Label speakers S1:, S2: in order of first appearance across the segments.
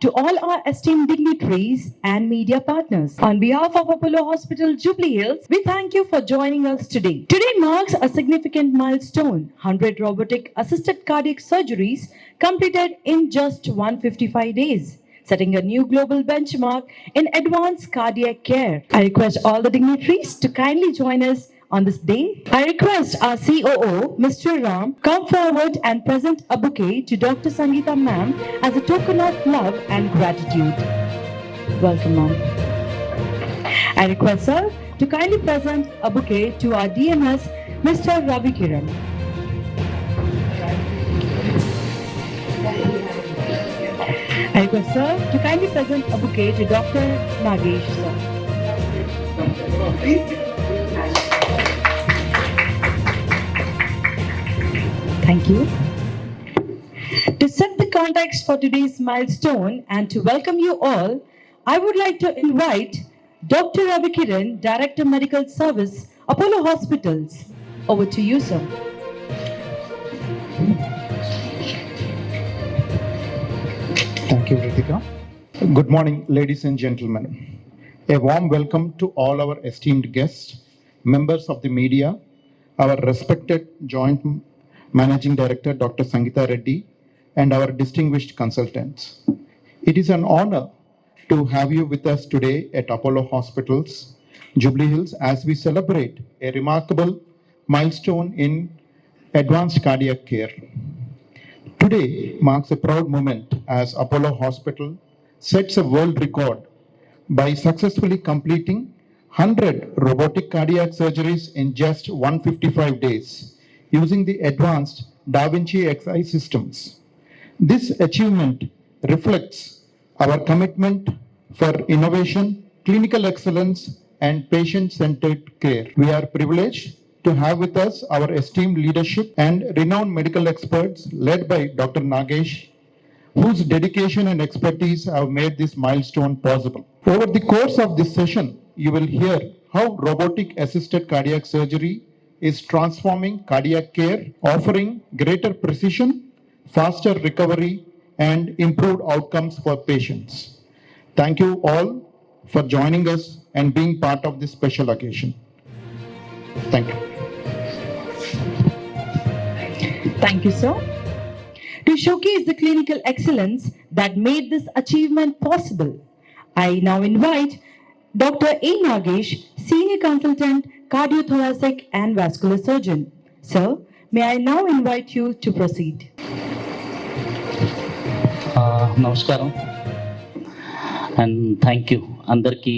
S1: to all our esteemed dignitaries and media partners. On behalf of Apollo Hospital Jubilee Hills, we thank you for joining us today. Today marks a significant milestone: 100 robotic assisted cardiac surgeries completed in just 155 days, setting a new global benchmark in advanced cardiac care. I request all the dignitaries to kindly join us on this day. I request our COO, Mr. Ram, come forward and present a bouquet to Dr. Sangeeta ma'am as a token of love and gratitude. Welcome, ma'am. I request her to kindly present a bouquet to our DMS, Mr. Ravi Kiran. I request her to kindly present a bouquet to Dr. Nagesh, sir. Thank you. To set the context for today's milestone and to welcome you all, I would like to invite Dr. Ravi Kiran, Director Medical Service, Apollo Hospitals. Over to you, sir.
S2: Thank you, Ritika. Good morning, ladies and gentlemen. A warm welcome to all our esteemed guests, members of the media, our respected Joint Managing Director, Dr. Sangeeta Reddy, and our distinguished consultants. It is an honor to have you with us today at Apollo Hospitals, Jubilee Hills, as we celebrate a remarkable milestone in advanced cardiac care. Today marks a proud moment as Apollo Hospital sets a world record by successfully completing 100 robotic cardiac surgeries in just 155 days using the advanced Da Vinci Xi systems. This achievement reflects our commitment for innovation, clinical excellence, and patient-centered care. We are privileged to have with us our esteemed leadership and renowned medical experts led by Dr. Nagesh, whose dedication and expertise have made this milestone possible. Over the course of this session, you will hear how robotic assisted cardiac surgery is transforming cardiac care, offering greater precision, faster recovery, and improved outcomes for patients. Thank you all for joining us and being part of this special occasion. Thank you.
S1: Thank you, sir. To showcase the clinical excellence that made this achievement possible, I now invite Dr. A. Nagesh, Senior Consultant, Cardiothoracic and Vascular Surgeon. Sir, may I now invite you to proceed.
S3: నమస్కారం and thank you అందరికీ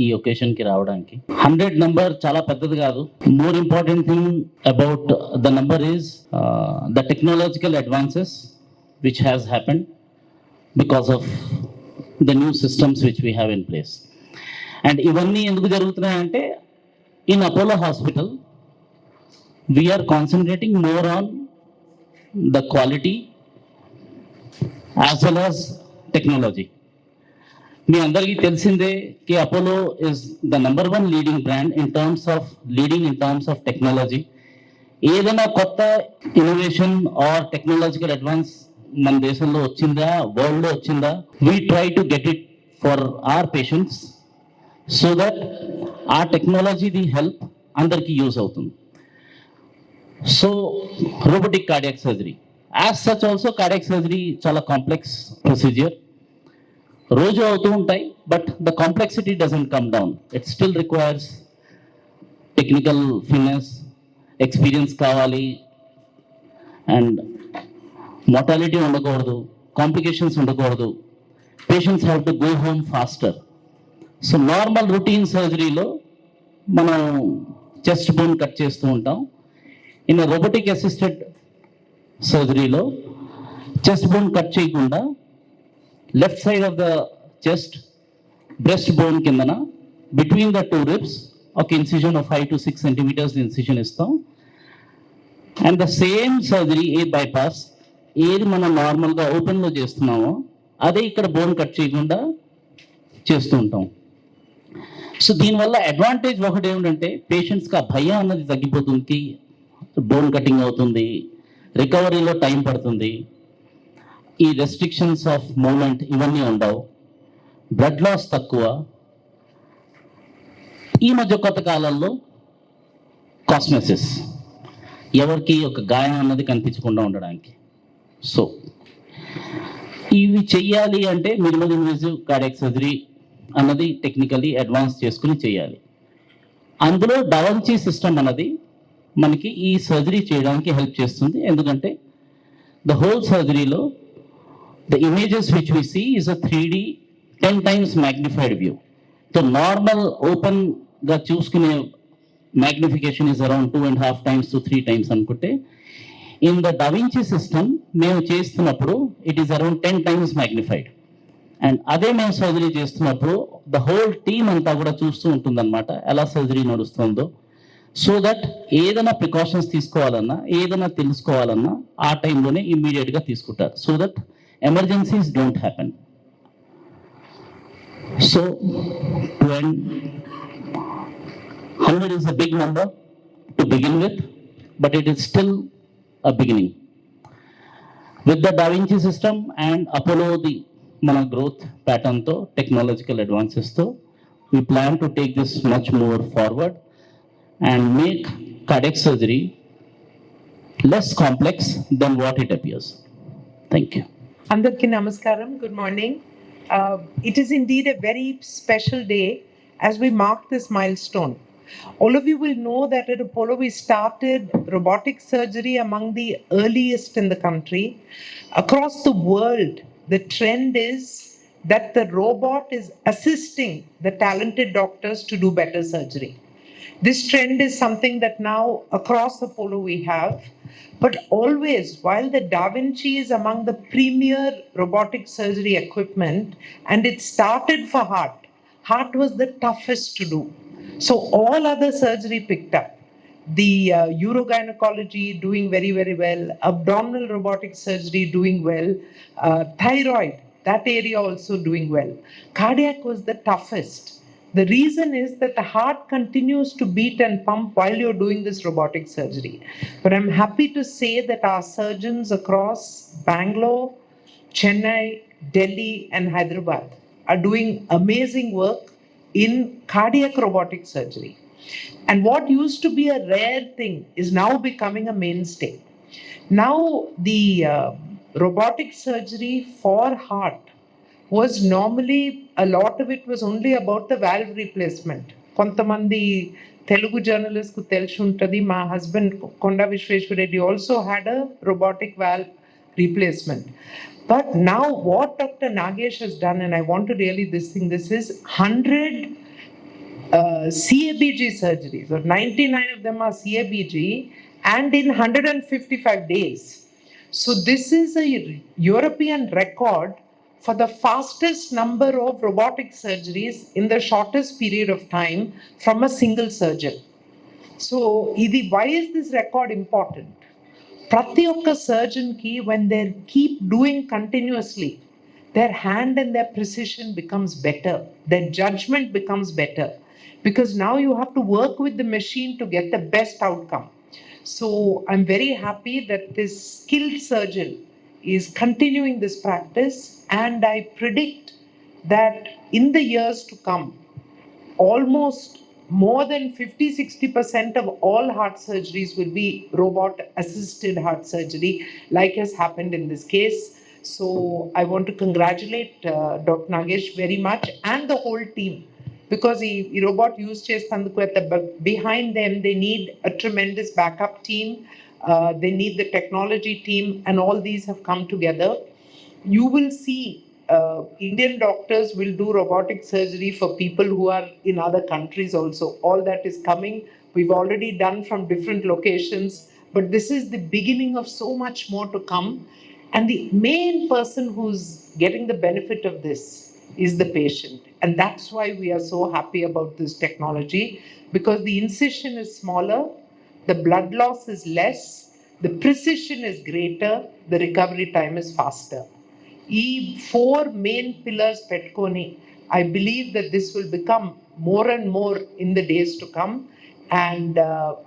S3: ఈ ఒకేషన్కి రావడానికి. 100 number చాలా పెద్దది కాదు. More important thing about the number is the technological advances which has happened because of the new systems which we have in place. And ఇవన్నీ ఎందుకు జరుగుతున్నాయంటే in Apollo hospital we're concentrating more on the quality as well as technology. మీ అందరికీ తెలిసిందే కి Apollo is the number 1 leading brand in terms of technology. ఏదైనా కొత్త innovation are technological advance మన దేశంలో వచ్చిందా, వరల్డ్లో వచ్చిందా, we try to get it for our patients so that ఆ టెక్నాలజీది హెల్ప్ అందరికీ యూజ్ అవుతుంది. So robotic cardiac surgery as such also cardiac surgery చాలా కాంప్లెక్స్ ప్రొసీజర్. రోజు అవుతూ ఉంటాయి, but the complexity doesn't come down. It still requires technical fitness, experience కావాలి, and mortality ఉండకూడదు, కాంప్లికేషన్స్ ఉండకూడదు. Patients have to go home faster. So normal routine సర్జరీలో మనం chest bone cut చేస్తూ ఉంటాం. ఇన్ రోబోటిక్ అసిస్టెడ్ సర్జరీలో చెస్ట్ బోన్ కట్ చేయకుండా left side of the chest breast bone కిందన బిట్వీన్ ద 2 ribs ఒక incision of 5 to 6 centimeters incision ఇస్తాం. And the same surgery a bypass ఏది మనం నార్మల్గా ఓపెన్లో చేస్తున్నామో అదే ఇక్కడ బోన్ కట్ చేయకుండా చేస్తూ ఉంటాం. సో దీనివల్ల అడ్వాంటేజ్ ఒకటి ఏమిటంటే పేషెంట్స్కి ఆ భయం అన్నది తగ్గిపోతుంది, బోన్ కటింగ్ అవుతుంది, రికవరీలో టైం పడుతుంది. ఈ రెస్ట్రిక్షన్స్ ఆఫ్ మూమెంట్ ఇవన్నీ ఉండవు, బ్లడ్ లాస్ తక్కువ. ఈ మధ్య కొత్త కాలంలో కాస్మెసిస్, ఎవరికి ఒక గాయం అన్నది కనిపించకుండా ఉండడానికి. సో ఇవి చెయ్యాలి అంటే మినిమల్ ఇన్వేజివ్ కార్డియాక్ సర్జరీ అన్నది టెక్నికలీ అడ్వాన్స్ చేసుకుని చేయాలి. అందులో డవంచి సిస్టమ్ అన్నది మనకి ఈ సర్జరీ చేయడానికి హెల్ప్ చేస్తుంది. ఎందుకంటే ద హోల్ సర్జరీలో the images which we see is a 3D 10 times magnified view. So normal ఓపెన్గా చూసుకునే magnification is around 2.5 times to 3 times అనుకుంటే, ఇన్ ద డవించి సిస్టమ్ మేము చేస్తున్నప్పుడు it is around 10 times magnified. And అదే మేము surgery చేస్తున్నప్పుడు the whole team అంతా కూడా చూస్తూ ఉంటుందన్నమాట ఎలా సర్జరీ నడుస్తుందో. సో దట్ ఏదైనా ప్రికాషన్స్ తీసుకోవాలన్నా, ఏదైనా తెలుసుకోవాలన్నా ఆ టైంలోనే ఇమ్మీడియట్గా తీసుకుంటారు. So that emergencies don't happen. So 100 is a big number to begin with, but it is still a beginning. With the Da Vinci system and Apollo, the మన growth pattern తో technological advances తో we plan to take this much more forward and make cardiac surgery less complex than what it appears. Thank you.
S4: Andarki namaskaram. Good morning. It is indeed a very special day as we mark this milestone. All of you will know that at Apollo we started robotic surgery among the earliest in the country. Across the world, the trend is that the robot is assisting the talented doctors to do better surgery. This trend is something that now across Apollo we have, but always, while the Da Vinci is among the premier robotic surgery equipment, and it started for heart was the toughest to do. So all other surgery picked up. The urogynecology doing very, very well, abdominal robotic surgery doing well, thyroid, that area also doing well. Cardiac was the toughest. The reason is that the heart continues to beat and pump while you're doing this robotic surgery. But I'm happy to say that our surgeons across Bangalore, Chennai, Delhi, and Hyderabad are doing amazing work in cardiac robotic surgery. And what used to be a rare thing is now becoming a mainstay. Now, the robotic surgery for heart was normally, a lot of it was only about the valve replacement. కొంతమంది తెలుగు జర్నలిస్ట్కు తెలిసి ఉంటుంది, మా husband కొండ Vishweshwar Reddy also had a robotic valve replacement. But now what Dr. Nagesh has done, and I want to really this is 100 CABG surgeries, or 99 of them are CABG, and in 155 days. So this is a European record for the fastest number of robotic surgeries in the shortest period of time from a single surgeon. So why is this record important? Prati okka surgeon ki, when they keep doing continuously, their hand and their precision becomes better, their judgment becomes better, because now you have to work with the machine to get the best outcome. So I'm very happy that this skilled surgeon is continuing this practice, and I predict that in the years to come, almost more than 50-60% of all heart surgeries will be robot assisted heart surgery, like has happened in this case. So I want to congratulate Dr. Nagesh very much and the whole team, because ఈ robot use చేసినందుకు at the behind them they need a tremendous backup team, they need the technology team, and all these have come together. You will see Indian doctors will do robotic surgery for people who are in other countries also. All that is coming. We've already done from different locations, but this is the beginning of so much more to come. And the main person who's getting the benefit of this is the patient. And that's why we are so happy about this technology, because the incision is smaller, the blood loss is less, the precision is greater, the recovery time is faster. ఈ 4 main pillars పెట్టుకొని I believe that this will become more and more in the days to come. And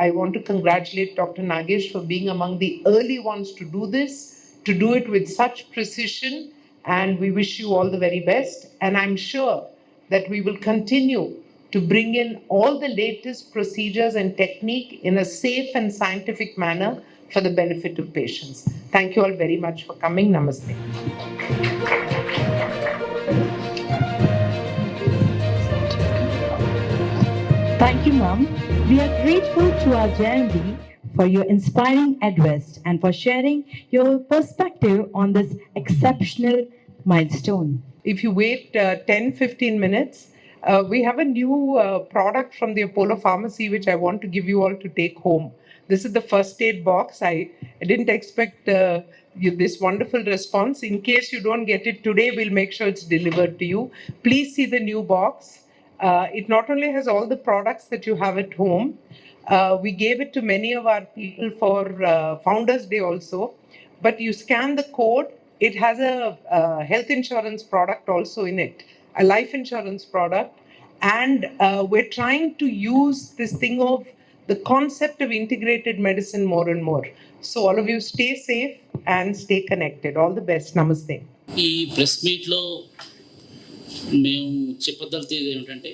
S4: I want to congratulate Dr. Nagesh for being among the early ones to do this, to do it with such precision, and we wish you all the very best. And I'm sure that we will continue to bring in all the latest procedures and technique in a safe and scientific manner for the benefit of patients. Thank you all very much for coming. Namaste.
S1: Thank you, Ma'am. We are grateful to our JMD for your inspiring address and for sharing your perspective on this exceptional milestone.
S4: If you wait 10-15 minutes, we have a new product from the Apollo Pharmacy which I want to give you all to take home. This is the first aid box. I didn't expect this wonderful response. In case you don't get it today, we'll make sure it's delivered to you. Please see the new box. It not only has all the products that you have at home, we gave it to many of our people for Founders Day also, but you scan the code. It has a health insurance product also in it, a life insurance product. And we're trying to use this thing of the concept of integrated medicine more and more. So all of you stay safe and stay connected. All the best. Namaste.
S3: ఈ press మీట్లో మేము చెప్పదలుచుకుంది ఏమిటంటే,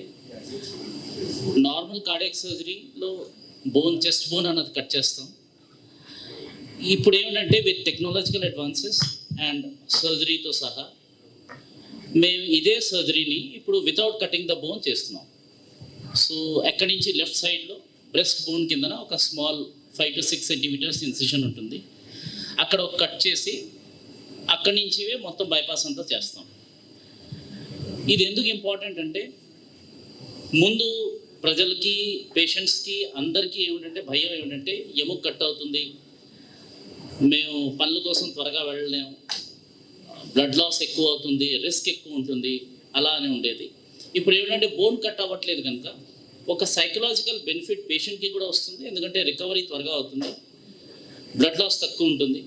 S3: normal cardiac సర్జరీలో chest bone అన్నది cut చేస్తాం. ఇప్పుడు ఏమిటంటే with technological advances and సర్జరీతో సహా మేము ఇదే సర్జరీని ఇప్పుడు వితౌట్ కటింగ్ ద బోన్ చేస్తున్నాం. సో ఎక్కడి నుంచి లెఫ్ట్ సైడ్లో బ్రెస్ట్ బోన్ కిందన ఒక స్మాల్ 5 to 6 centimeters ఇన్సిషన్ ఉంటుంది. అక్కడ ఒక కట్ చేసి అక్కడి నుంచి మొత్తం బైపాస్ అంతా చేస్తాం. ఇది ఎందుకు ఇంపార్టెంట్ అంటే, ముందు ప్రజలకి, పేషెంట్స్కి, అందరికీ ఏమిటంటే భయం ఏమిటంటే ఎముక కట్ అవుతుంది, మేము పనుల కోసం త్వరగా వెళ్ళలేము, బ్లడ్ లాస్ ఎక్కువ అవుతుంది, రిస్క్ ఎక్కువ ఉంటుంది, అలా అని ఉండేది. ఇప్పుడు ఏమిటంటే బోన్ కట్ అవ్వట్లేదు కనుక ఒక సైకలాజికల్ బెనిఫిట్ పేషెంట్కి కూడా వస్తుంది. ఎందుకంటే రికవరీ త్వరగా అవుతుంది, బ్లడ్ లాస్ తక్కువ ఉంటుంది,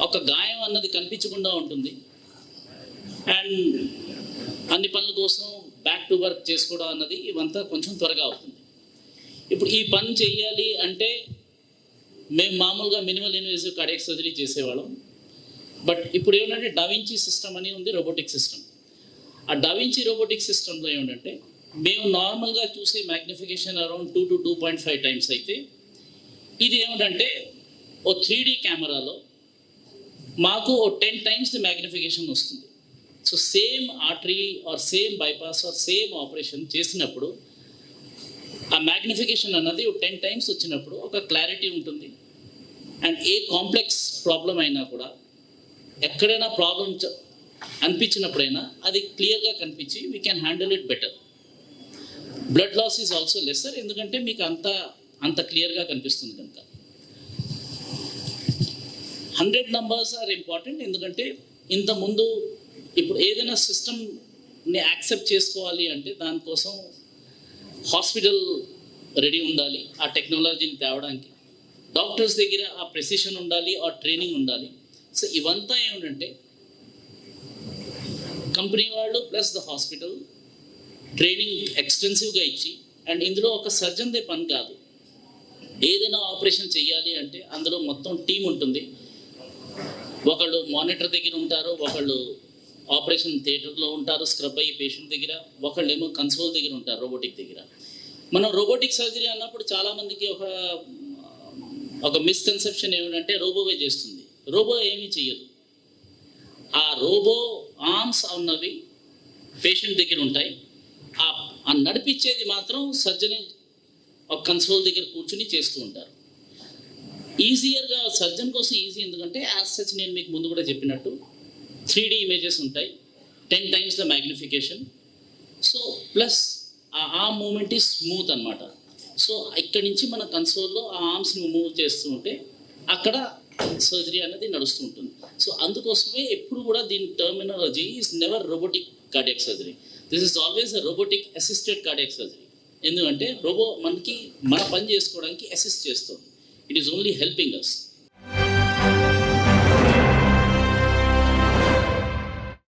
S3: ఒక గాయం అన్నది కనిపించకుండా ఉంటుంది, అండ్ అన్ని పనుల కోసం బ్యాక్ టు వర్క్ చేసుకోవడం అన్నది ఇవంతా కొంచెం త్వరగా అవుతుంది. ఇప్పుడు ఈ పని చేయాలి అంటే మేము మామూలుగా మినిమల్ ఇన్వేసివ్ కార్డియాక్ సర్జరీ చేసేవాళ్ళం. బట్ ఇప్పుడు ఏమిటంటే డావించి సిస్టమ్ అని ఉంది, రోబోటిక్ సిస్టమ్. ఆ డావించి రోబోటిక్ సిస్టంలో ఏమిటంటే మేము నార్మల్గా చూసే మ్యాగ్నిఫికేషన్ అరౌండ్ 2 to 2.5 times అయితే, ఇది ఏమిటంటే ఓ 3D కెమెరాలో మాకు ఓ 10 times ది మ్యాగ్నిఫికేషన్ వస్తుంది. So same artery or same bypass or same operation చేసినప్పుడు ఆ మ్యాగ్నిఫికేషన్ అన్నది 10 times వచ్చినప్పుడు ఒక క్లారిటీ ఉంటుంది. అండ్ ఏ కాంప్లెక్స్ ప్రాబ్లం అయినా కూడా ఎక్కడైనా ప్రాబ్లం అనిపించినప్పుడైనా అది క్లియర్గా కనిపించి we can handle it better. Blood loss is also lesser, ఎందుకంటే మీకు అంత క్లియర్గా కనిపిస్తుంది కనుక. 100 numbers ఆర్ ఇంపార్టెంట్, ఎందుకంటే ఇంతకుముందు ఇప్పుడు ఏదైనా సిస్టమ్ని యాక్సెప్ట్ చేసుకోవాలి అంటే దానికోసం హాస్పిటల్ రెడీ ఉండాలి, ఆ టెక్నాలజీని తేవడానికి డాక్టర్స్ దగ్గర ఆ ప్రెసిషన్ ఉండాలి, ఆ ట్రైనింగ్ ఉండాలి. సో ఇవంతా ఏమిటంటే కంపెనీ వాళ్ళు ప్లస్ ద హాస్పిటల్ ట్రైనింగ్ ఎక్స్టెన్సివ్గా ఇచ్చి, అండ్ ఇందులో ఒక సర్జన్దే పని కాదు, ఏదైనా ఆపరేషన్ చేయాలి అంటే అందులో మొత్తం టీం ఉంటుంది. ఒకళ్ళు మానిటర్ దగ్గర ఉంటారు, ఒకళ్ళు ఆపరేషన్ థియేటర్లో ఉంటారు స్క్రబ్ అయ్యి పేషెంట్ దగ్గర, ఒకళ్ళు ఏమో కన్సోల్ దగ్గర ఉంటారు రోబోటిక్ దగ్గర. మనం రోబోటిక్ సర్జరీ అన్నప్పుడు చాలామందికి ఒక మిస్కన్సెప్షన్ ఏమిటంటే రోబోవే చేస్తుంది. రోబో ఏమీ చేయదు. ఆ రోబో ఆర్మ్స్ ఉన్నవి పేషెంట్ దగ్గర ఉంటాయి, ఆ నడిపించేది మాత్రం సర్జరీ ఒక కన్సోల్ దగ్గర కూర్చుని చేస్తూ ఉంటారు. ఈజీయర్గా సర్జన్ కోసం ఈజీ, ఎందుకంటే యాజ్ సచ్ నేను మీకు ముందు కూడా చెప్పినట్టు 3D ఇమేజెస్ ఉంటాయి, 10 times the magnification. So plus ఆ ఆర్మ్ మూమెంట్ ఈజ్ స్మూత్ అనమాట. సో ఇక్కడి నుంచి మన కన్సోల్లో ఆ ఆర్మ్స్ని మూవ్ చేస్తూ ఉంటే అక్కడ సర్జరీ అనేది నడుస్తూ ఉంటుంది. సో అందుకోసమే ఎప్పుడు కూడా దీని terminology is never robotic cardiac surgery, this is always a robotic assisted cardiac surgery. ఎందుకంటే రోబో మన పని చేసుకోవడానికి అసిస్ట్ చేస్తుంది, it is only helping us.